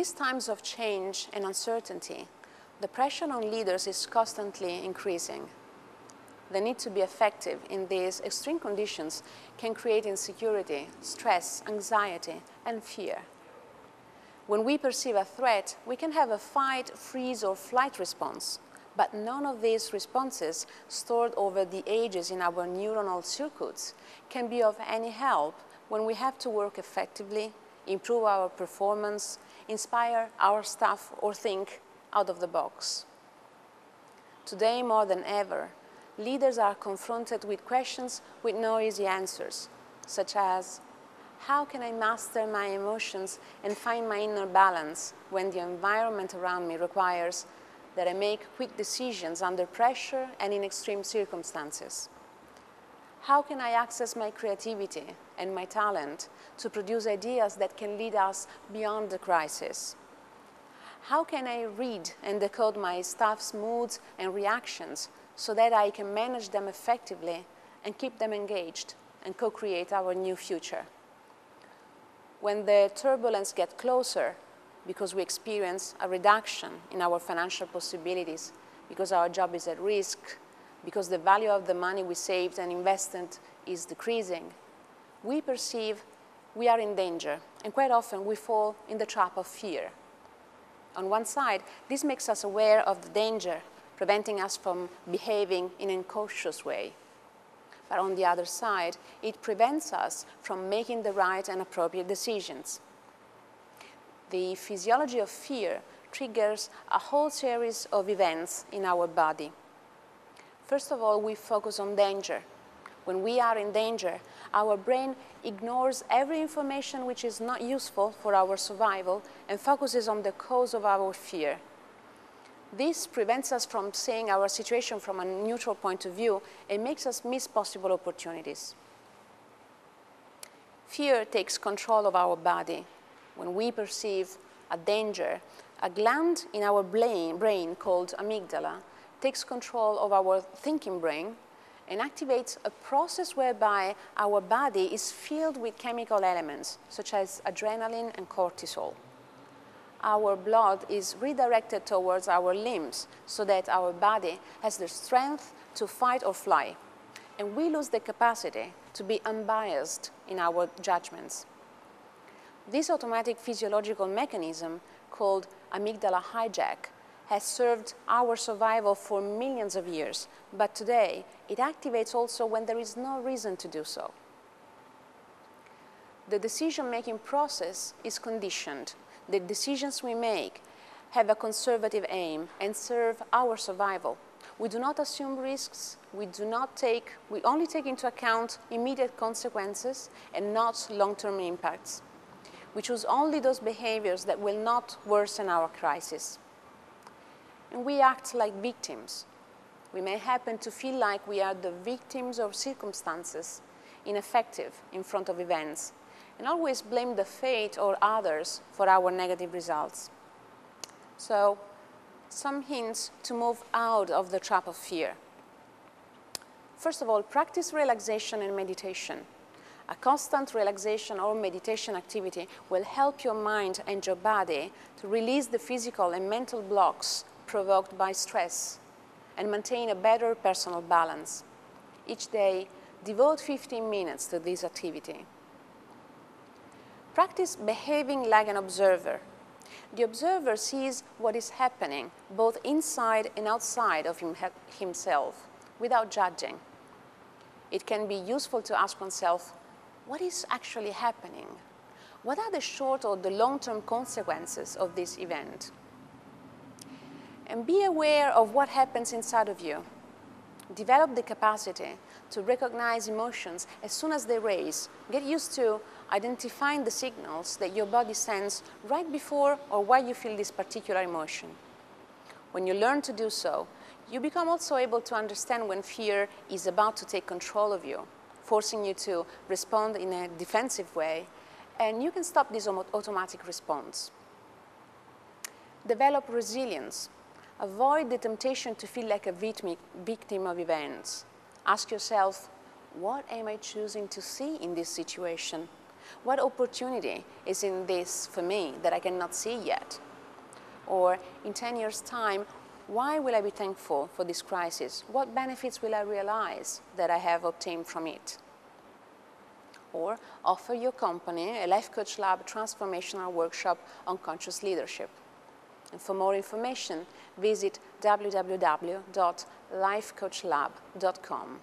these times of change and uncertainty, the pressure on leaders is constantly increasing. The need to be effective in these extreme conditions can create insecurity, stress, anxiety, and fear. When we perceive a threat, we can have a fight, freeze, or flight response, but none of these responses stored over the ages in our neuronal circuits can be of any help when we have to work effectively, improve our performance, inspire our staff, or think out of the box. Today, more than ever, leaders are confronted with questions with no easy answers, such as, how can I master my emotions and find my inner balance when the environment around me requires that I make quick decisions under pressure and in extreme circumstances? How can I access my creativity and my talent to produce ideas that can lead us beyond the crisis? How can I read and decode my staff's moods and reactions so that I can manage them effectively and keep them engaged and co-create our new future? When the turbulence gets closer, because we experience a reduction in our financial possibilities, because our job is at risk, because the value of the money we saved and invested is decreasing, we perceive we are in danger, and quite often we fall in the trap of fear. On one side, this makes us aware of the danger, preventing us from behaving in an incautious way. But on the other side, it prevents us from making the right and appropriate decisions. The physiology of fear triggers a whole series of events in our body. First of all, we focus on danger. When we are in danger, our brain ignores every information which is not useful for our survival and focuses on the cause of our fear. This prevents us from seeing our situation from a neutral point of view and makes us miss possible opportunities. Fear takes control of our body. When we perceive a danger, a gland in our brain called amygdala takes control of our thinking brain and activates a process whereby our body is filled with chemical elements, such as adrenaline and cortisol. Our blood is redirected towards our limbs so that our body has the strength to fight or fly, and we lose the capacity to be unbiased in our judgments. This automatic physiological mechanism, called amygdala hijack, has served our survival for millions of years, but today it activates also when there is no reason to do so. The decision-making process is conditioned. The decisions we make have a conservative aim and serve our survival. We do not assume risks, we only take into account immediate consequences and not long-term impacts. We choose only those behaviors that will not worsen our crisis. And we act like victims. We may happen to feel like we are the victims of circumstances, ineffective in front of events, and always blame the fate or others for our negative results. So, some hints to move out of the trap of fear. First of all, practice relaxation and meditation. A constant relaxation or meditation activity will help your mind and your body to release the physical and mental blocks provoked by stress and maintain a better personal balance. Each day, devote 15 minutes to this activity. Practice behaving like an observer. The observer sees what is happening both inside and outside of himself without judging. It can be useful to ask oneself, what is actually happening? What are the short or the long-term consequences of this event? And be aware of what happens inside of you. Develop the capacity to recognize emotions as soon as they raise. Get used to identifying the signals that your body sends right before or while you feel this particular emotion. When you learn to do so, you become also able to understand when fear is about to take control of you, forcing you to respond in a defensive way, and you can stop this automatic response. Develop resilience. Avoid the temptation to feel like a victim of events. Ask yourself, what am I choosing to see in this situation? What opportunity is in this for me that I cannot see yet? Or in 10 years' time, why will I be thankful for this crisis? What benefits will I realize that I have obtained from it? Or offer your company a Life Coach Lab transformational workshop on conscious leadership. And for more information, visit www.lifecoachlab.com.